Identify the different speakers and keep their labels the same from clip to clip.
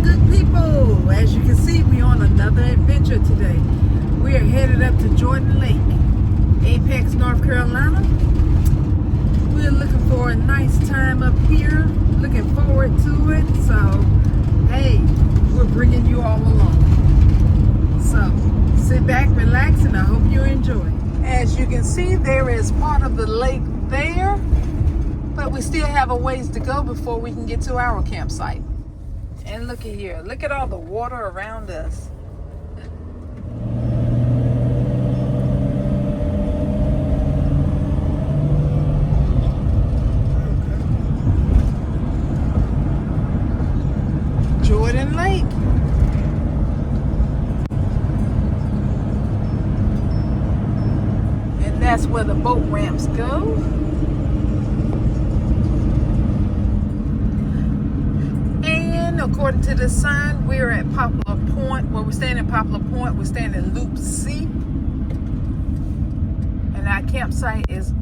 Speaker 1: good people. As you can see, we're on another adventure today. We are headed up to Jordan Lake, Apex, North Carolina. We're looking for a nice time up here. Looking forward to it. So, hey, we're bringing you all along. So, sit back, relax, and I hope you enjoy. As you can see, there is part of the lake there, but we still have a ways to go before we can get to our campsite. And look at here. Look at all the water around us. Jordan Lake. And that's where the boat ramps go. According to the sign, we're at Poplar Point. Well, we're staying in Poplar Point. We're staying in Loop C. And our campsite is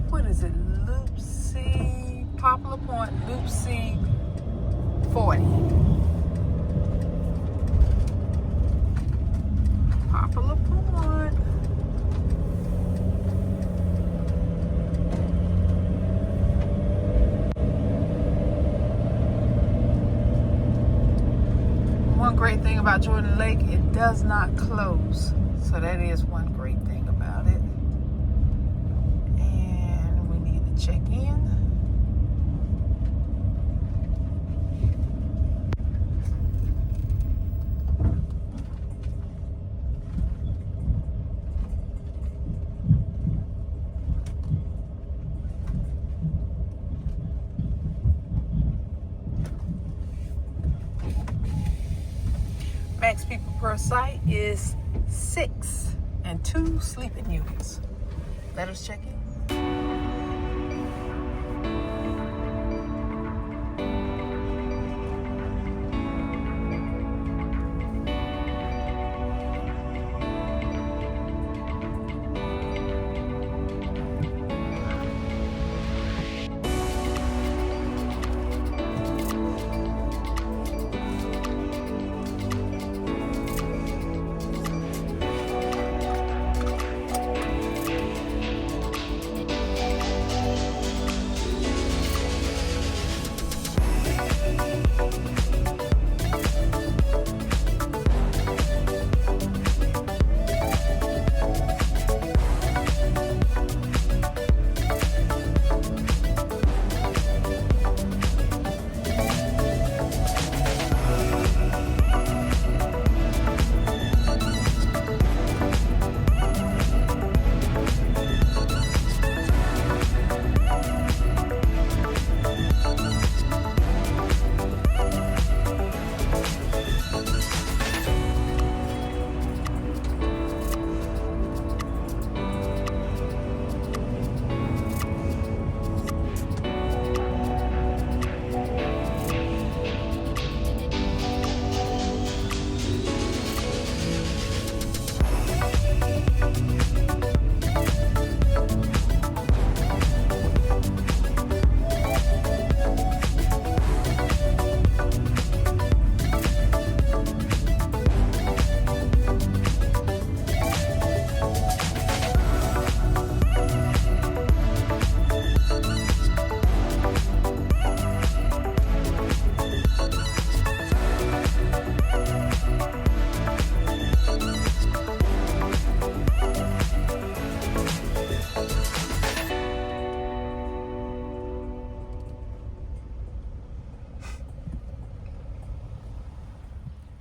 Speaker 1: what is it? Loop C, Poplar Point, Loop C 40. Poplar Point. One great thing about Jordan Lake, it does not close. So that is one great thing about it. And we need to check in. Max people per site is 6 and 2 sleeping units. Let us check in.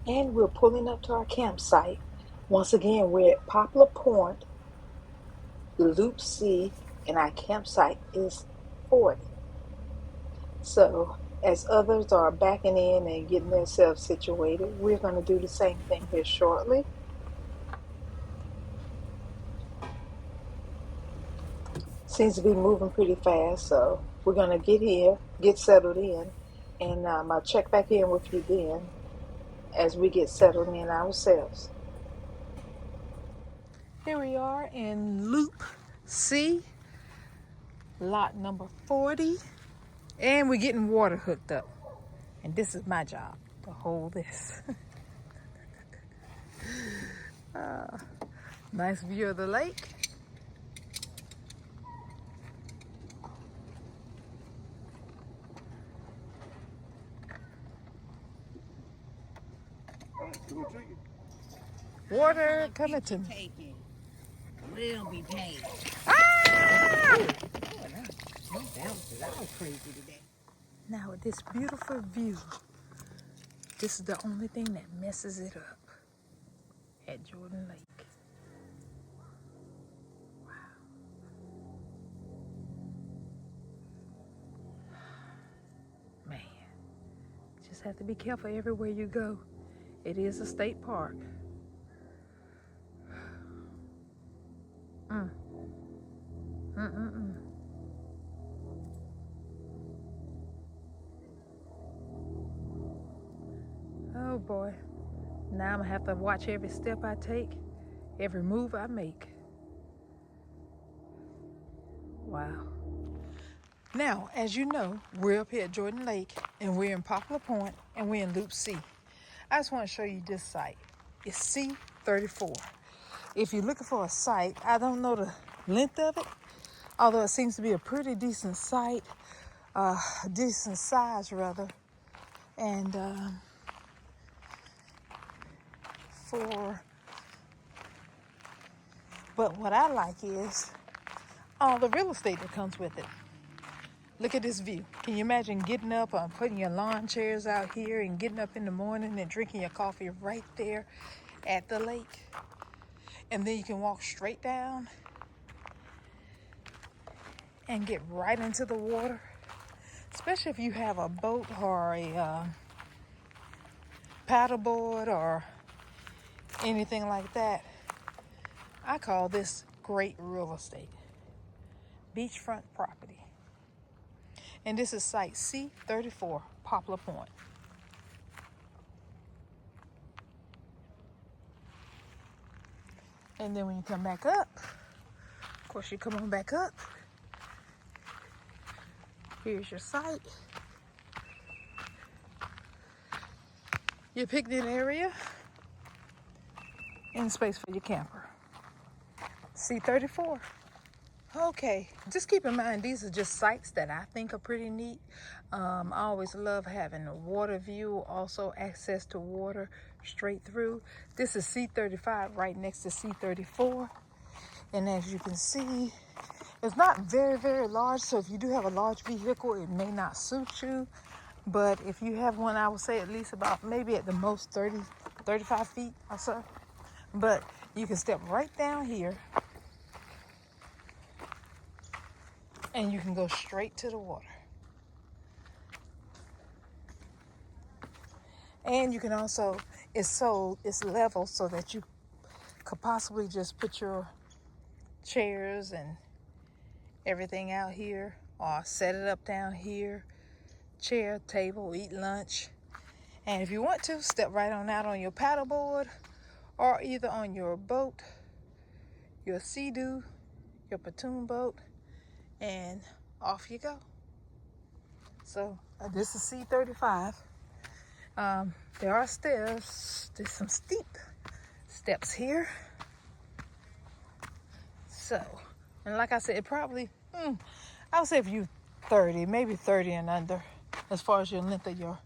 Speaker 1: And we're pulling up to our campsite. Once again, we're at Poplar Point, Loop C, and our campsite is 40. So, as others are backing in and getting themselves situated, we're going to do the same thing here shortly. Seems to be moving pretty fast, so we're going to get here, get settled in, and I'll check back in with you then as we get settled in ourselves. Here we are in Loop C, lot number 40, and we're getting water hooked up. And this is my job, to hold this. Nice view of the lake. Water coming to me.
Speaker 2: Will be paid.
Speaker 1: Ah!
Speaker 2: That was crazy today.
Speaker 1: Now with this beautiful view, this is the only thing that messes it up at Jordan Lake. Wow. Man, just have to be careful everywhere you go. It is a state park. Oh boy. Now I'm gonna have to watch every step I take, every move I make. Wow. Now, as you know, we're up here at Jordan Lake and we're in Poplar Point and we're in Loop C. I just want to show you this site. It's C34. If you're looking for a site, I don't know the length of it, although it seems to be a pretty decent site, decent size rather. And but what I like is all the real estate that comes with it. Look at this view. Can you imagine getting up and putting your lawn chairs out here and getting up in the morning and drinking your coffee right there at the lake? And then you can walk straight down and get right into the water. Especially if you have a boat or a paddleboard or anything like that. I call this great real estate. Beachfront property. And this is site C34, Poplar Point. And then when you come back up, of course you come on back up. Here's your site. Your picnic area. And space for your camper. C34. Okay, just keep in mind these are just sites that I think are pretty neat. I always love having a water view, also access to water straight through. This is C35 right next to C34. And as you can see, it's not very, very large. So if you do have a large vehicle, it may not suit you. But if you have one, I would say at least about maybe at the most 30, 35 feet or so. But you can step right down here and you can go straight to the water. And you can also, it's level so that you could possibly just put your chairs and everything out here or set it up down here, chair, table, eat lunch. And if you want to, step right on out on your paddleboard or either on your boat, your Sea-Doo, your pontoon boat, and off you go. So this is C35. There are stairs. There's some steep steps here. So, and like I said, it probably, I would say if you 30, maybe 30 and under, as far as your length of your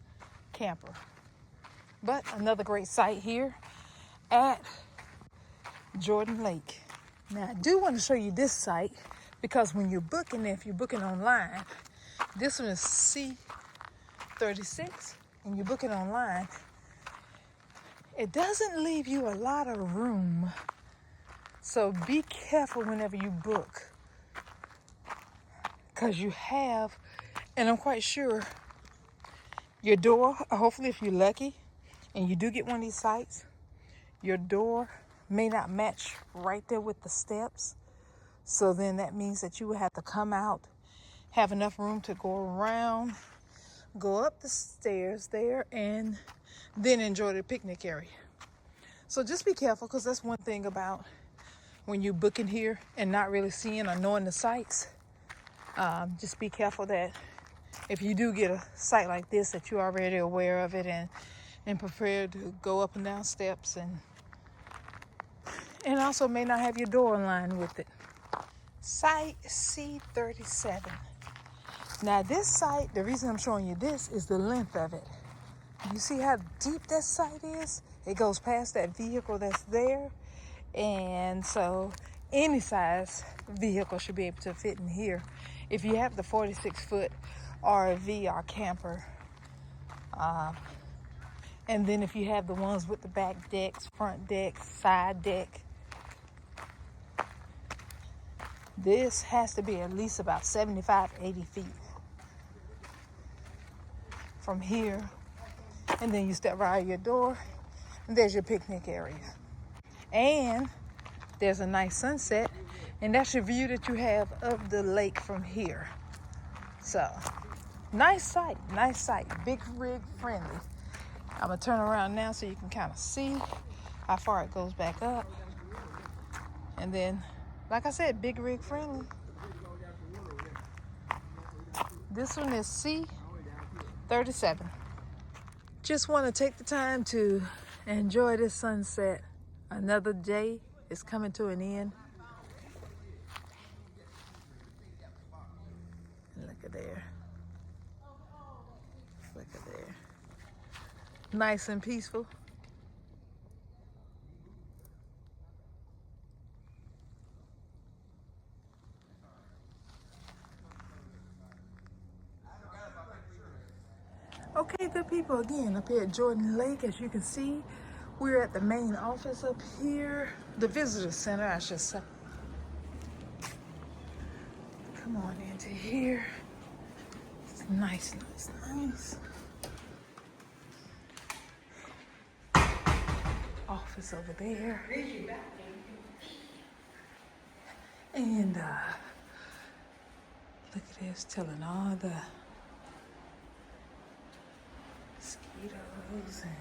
Speaker 1: camper. But another great site here at Jordan Lake. Now I do want to show you this site because when you're booking, if you're booking online, this one is C36 and you're booking online, it doesn't leave you a lot of room. So be careful whenever you book, because you have, and I'm quite sure your door, hopefully if you're lucky and you do get one of these sites, your door may not match right there with the steps. So then that means that you would have to come out, have enough room to go around, go up the stairs there, and then enjoy the picnic area. So just be careful, because that's one thing about when you're booking here and not really seeing or knowing the sites. Just be careful that if you do get a site like this that you're already aware of it and prepared to go up and down steps and also may not have your door in line with it. Site C37. Now this site, the reason I'm showing you this is the length of it. You see how deep that site is? It goes past that vehicle that's there. And so any size vehicle should be able to fit in here. If you have the 46-foot RV or camper, and then if you have the ones with the back decks, front decks, side deck, this has to be at least about 75, 80 feet from here. And then you step right out your door, and there's your picnic area. And there's a nice sunset, and that's your view that you have of the lake from here. So, nice site, big rig friendly. I'm gonna turn around now so you can kind of see how far it goes back up. And then, like I said, big rig friendly. This one is C37. Just want to take the time to enjoy this sunset. Another day is coming to an end. Look at there. Look at there. Nice and peaceful. Okay, good people, again, up here at Jordan Lake, as you can see, we're at the main office up here, the visitor center, I should say. Come on into here. It's nice. Office over there. And look at this, telling all the mosquitoes, and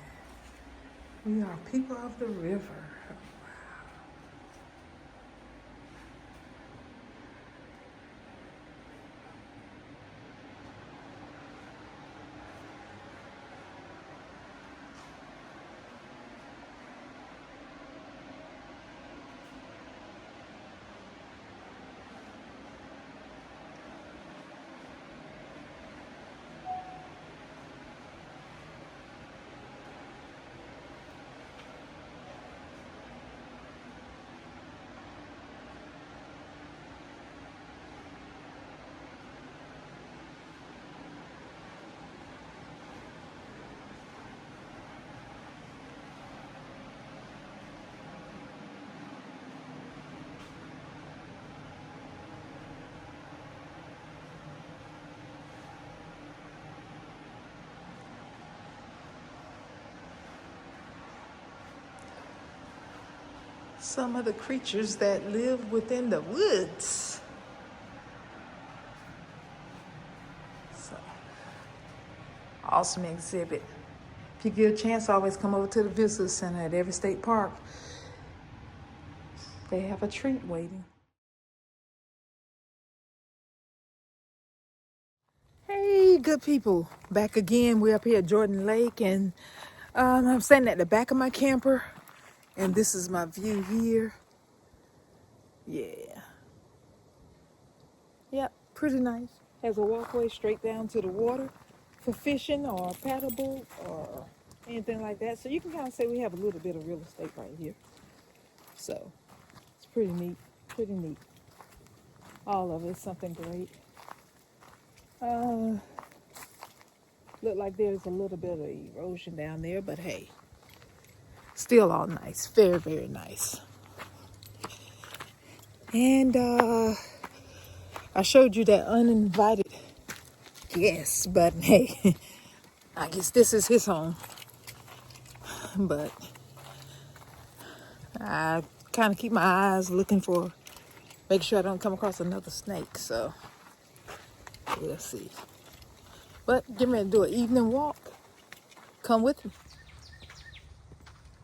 Speaker 1: we are people of the river. Wow. Some of the creatures that live within the woods. So, awesome exhibit. If you get a chance, always come over to the visitor center at every state park. They have a treat waiting. Hey, good people. Back again. We're up here at Jordan Lake, and I'm standing at the back of my camper. And this is my view here. Yeah. Yep, pretty nice. Has a walkway straight down to the water for fishing or paddleboat or anything like that. So you can kind of say we have a little bit of real estate right here. So it's pretty neat, All of it's something great. Look like there's a little bit of erosion down there, but hey. Still all nice, very, very nice. And I showed you that uninvited guest, but hey, I guess this is his home. But I kind of keep my eyes looking for, make sure I don't come across another snake, so we'll see. But get ready to do an evening walk. Come with me.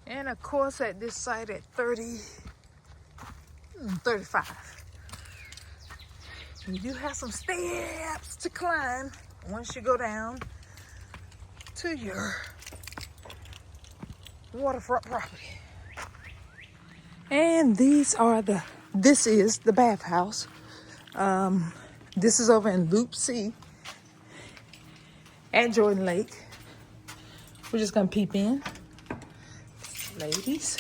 Speaker 1: And of course at this site at 35. You do have some steps to climb. once you go down to your waterfront property. And this is the bathhouse. This is over in Loop C at Jordan Lake. We're just gonna peep in, ladies.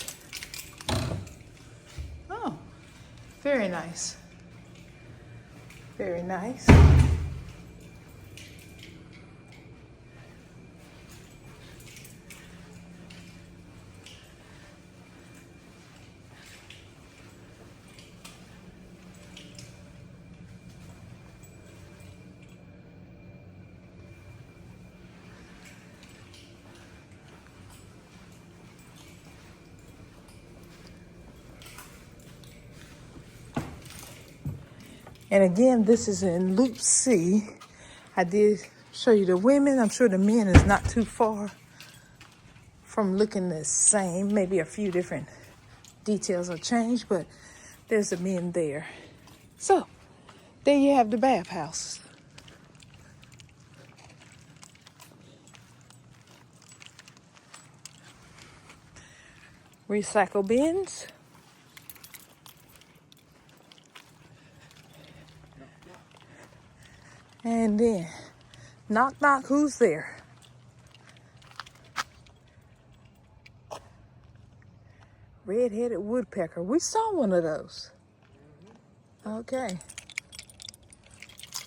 Speaker 1: Oh, very nice. Very nice. And again, this is in Loop C. I did show you the women. I'm sure the men is not too far from looking the same. Maybe a few different details are changed, but there's the men there. So, there you have the bathhouse. Recycle bins. And then, knock, knock, who's there? Red-headed woodpecker. We saw one of those. Okay.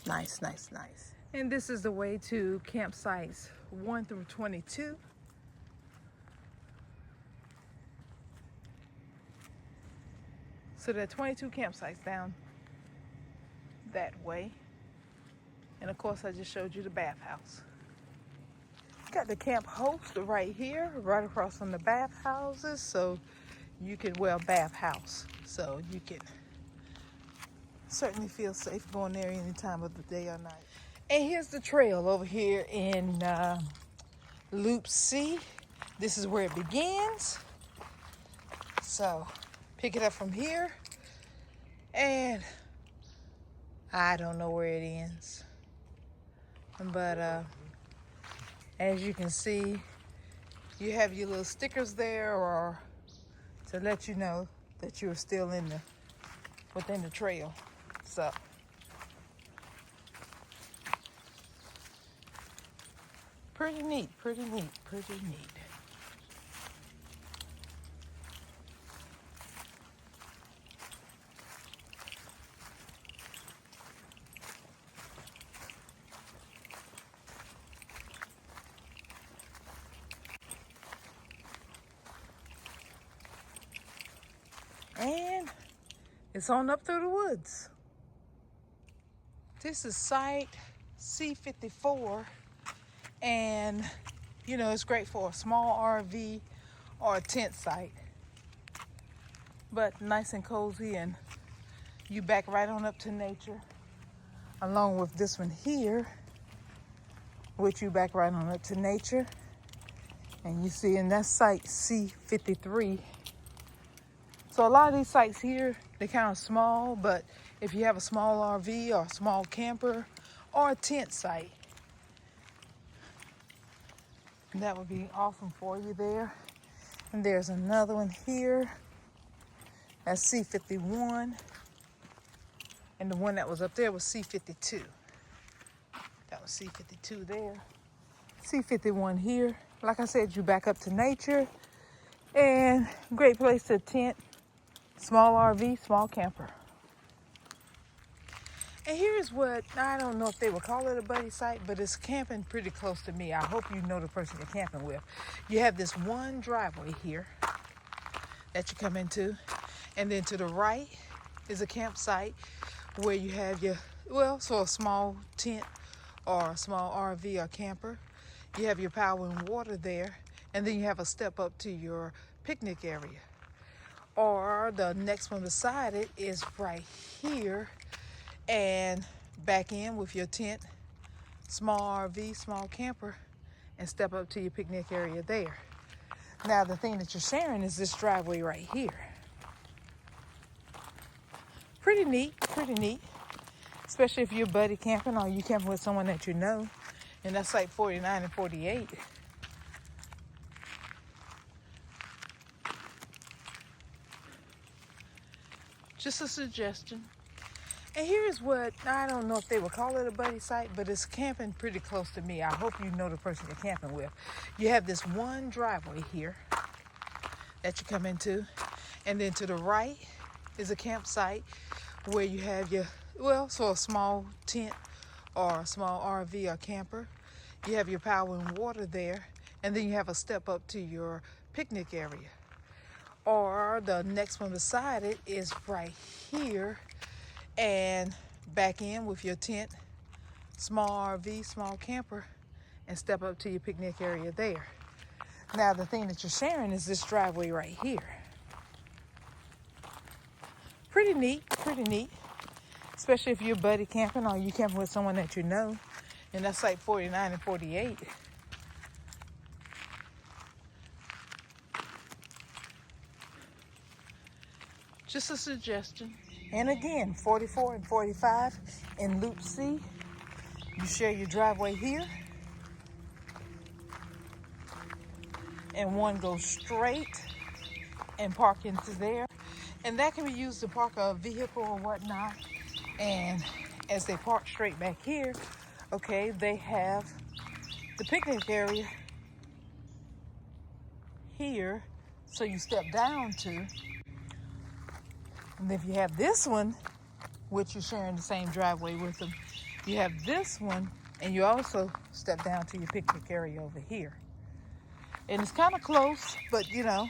Speaker 1: Nice, nice, nice. And this is the way to campsites 1 through 22. So there are 22 campsites down that way. And of course, I just showed you the bathhouse. Got the camp host right here, right across from the bathhouses. So you can, well, bathhouse. So you can certainly feel safe going there any time of the day or night. And here's the trail over here in Loop C. This is where it begins. So pick it up from here. And I don't know where it ends. But as you can see, you have your little stickers there, or to let you know that you're still within the trail. So pretty neat, pretty neat, pretty neat. And it's on up through the woods. This is site C54, and you know, it's great for a small RV or a tent site, but nice and cozy, and you back right on up to nature, along with this one here, which you back right on up to nature. And you see, in that site C53. So a lot of these sites here, they're kind of small, but if you have a small RV or a small camper or a tent site, that would be awesome for you there. And there's another one here. That's C51. And the one that was up there was C52. That was C52 there. C51 here. Like I said, you back up to nature. And great place to tent. Small RV, small camper. And here's what, I don't know if they would call it a buddy site, but it's camping pretty close to me. I hope you know the person you're camping with. You have this one driveway here that you come into. And then to the right is a campsite where you have your, well, so a small tent or a small RV or camper. You have your power and water there. And then you have a step up to your picnic area. Or the next one beside it is right here, and back in with your tent, small RV, small camper, and step up to your picnic area there. Now the thing that you're sharing is this driveway right here. Pretty neat, especially if you're buddy camping or you camping with someone that you know. And that's like 49 and 48. Just a suggestion. And here's what, I don't know if they would call it a buddy site, but it's camping pretty close to me. I hope you know the person you're camping with. You have this one driveway here that you come into, and then to the right is a campsite where you have your, well, so a small tent or a small RV or camper. You have your power and water there, and then you have a step up to your picnic area. Or the next one beside it is right here, and back in with your tent, small RV, small camper, and step up to your picnic area there. Now the thing that you're sharing is this driveway right here. Pretty neat, especially if you're buddy camping or you camping with someone that you know. And that's like 49 and 48. Just a suggestion. And again, 44 and 45 in Loop C. You share your driveway here. And one goes straight and park into there. And that can be used to park a vehicle or whatnot. And as they park straight back here, okay, they have the picnic area here. So you step down to. And if you have this one, which you're sharing the same driveway with them, you have this one, and you also step down to your picnic area over here. And it's kind of close, but you know,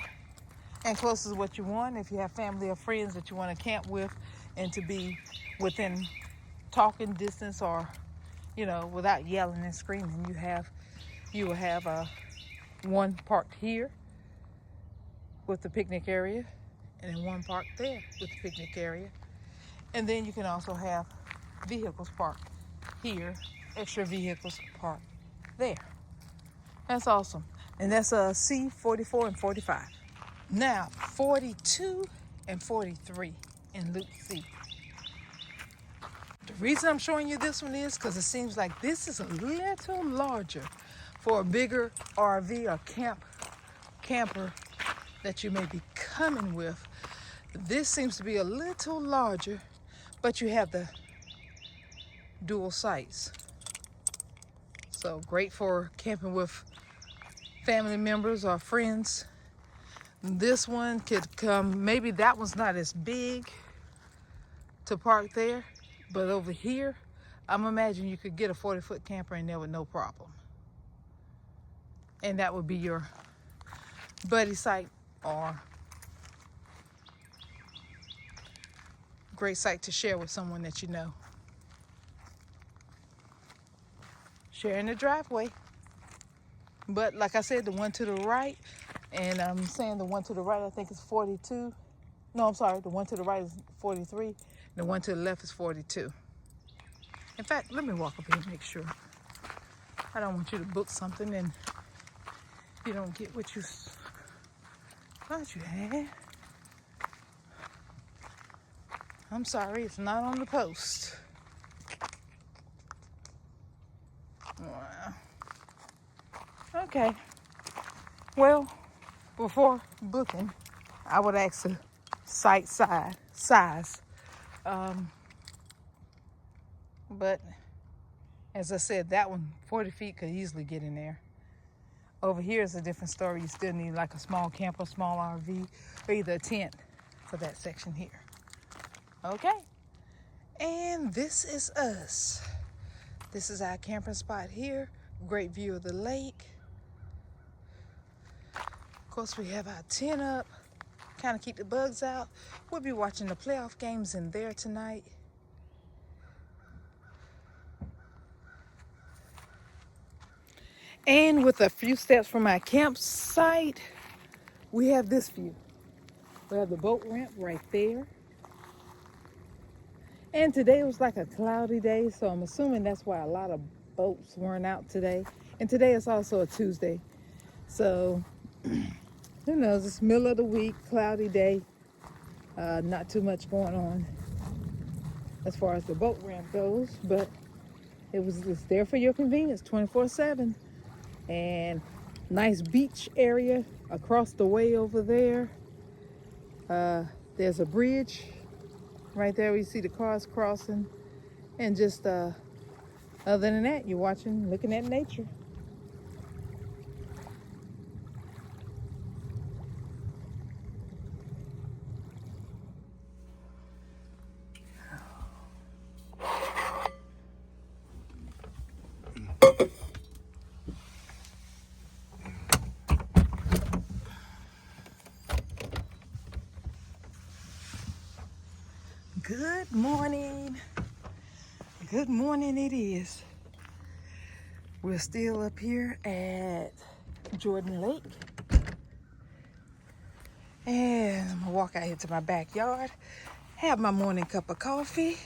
Speaker 1: and close is what you want. If you have family or friends that you want to camp with and to be within talking distance or, you know, without yelling and screaming, you will have one parked here with the picnic area, and then one parked there with the picnic area. And then you can also have vehicles parked here, extra vehicles parked there. That's awesome. And that's C, 44 and 45. Now, 42 and 43 in Loop C. The reason I'm showing you this one is because it seems like this is a little larger for a bigger RV or camper that you may be coming with. This seems to be a little larger, but you have the dual sites. So great for camping with family members or friends. This one could come, maybe that one's not as big to park there, but over here, I'm imagining you could get a 40-foot camper in there with no problem. And that would be your buddy site or great site to share with someone that you know. Sharing the driveway. But like I said, the one to the right, and I'm saying the one to the right, I think is 42. No, I'm sorry, the one to the right is 43, and the one to the left is 42. In fact, let me walk up here and make sure. I don't want you to book something and you don't get what you thought you had. I'm sorry, it's not on the post. Wow. Okay. Well, before booking, I would ask the site size. But as I said, that one, 40 feet could easily get in there. Over here is a different story. You still need like a small camper, small RV, or either a tent for that section here. Okay. And this is us. This is our camping spot here. Great view of the lake. Of course, we have our tent up, kind of keep the bugs out. We'll be watching the playoff games in there tonight. And with a few steps from our campsite, we have this view. We have the boat ramp right there. And today was like a cloudy day, so I'm assuming that's why a lot of boats weren't out today. And today is also a Tuesday. So, who knows, it's middle of the week, cloudy day. Not too much going on as far as the boat ramp goes, but It's there for your convenience 24/7. And nice beach area across the way over there. There's a bridge right there. We see the cars crossing. And just other than that, you're looking at nature. Good morning. Good morning it is. We're still up here at Jordan Lake. And I'm gonna walk out here to my backyard, have my morning cup of coffee.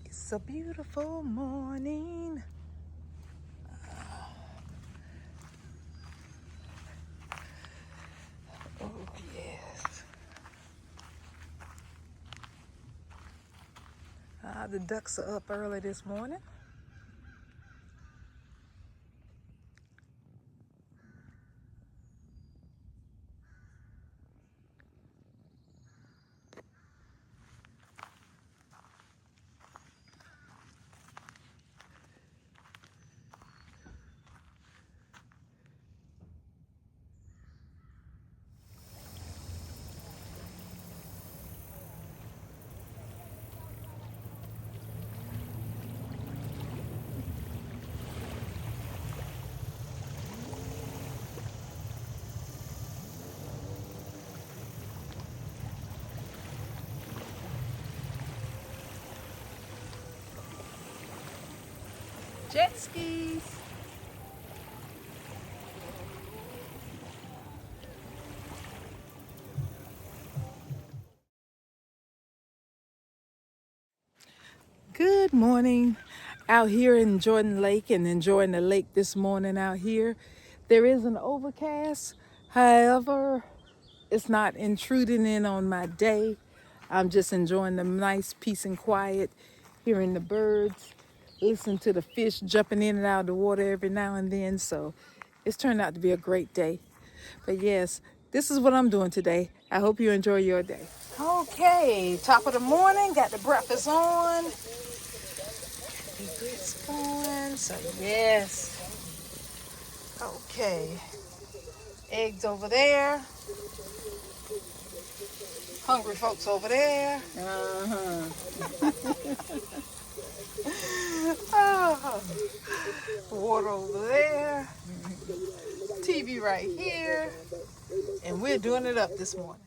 Speaker 1: It's a beautiful morning. Oh yes. The ducks are up early this morning. Jet skis. Good morning. Out here in Jordan Lake and enjoying the lake this morning out here. There is an overcast. However, it's not intruding in on my day. I'm just enjoying the nice peace and quiet, hearing the birds, listening to the fish jumping in and out of the water every now and then. So it's turned out to be a great day. But yes, this is what I'm doing today. I hope you enjoy your day. Okay, top of the morning, got the breakfast on. The grits going, so yes. Okay, eggs over there. Hungry folks over there. Water over there. TV right here. And we're doing it up this morning.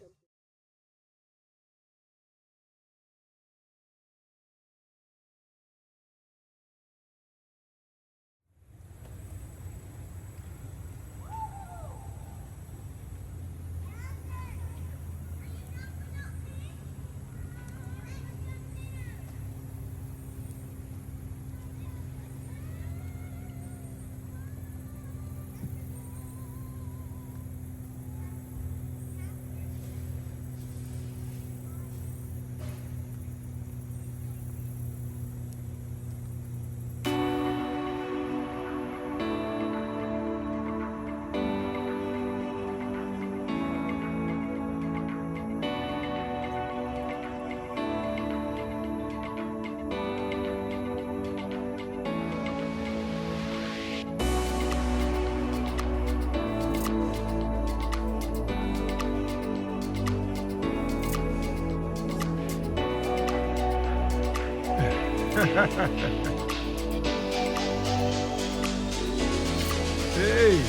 Speaker 3: Hey!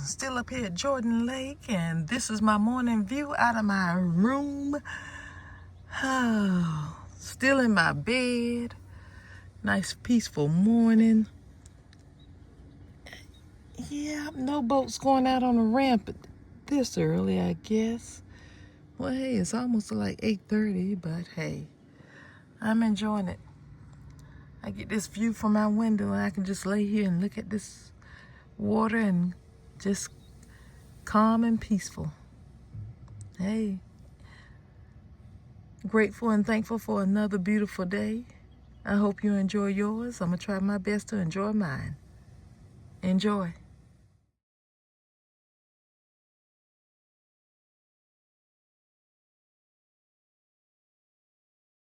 Speaker 1: Still up here at Jordan Lake, and this is my morning view out of my room. Oh, still in my bed. Nice peaceful morning. Yeah, no boats going out on the ramp this early, I guess. Well, hey, it's almost like 8:30, but hey, I'm enjoying it. I get this view from my window and I can just lay here and look at this water and just calm and peaceful. Hey, grateful and thankful for another beautiful day. I hope you enjoy yours. I'm going to try my best to enjoy mine. Enjoy.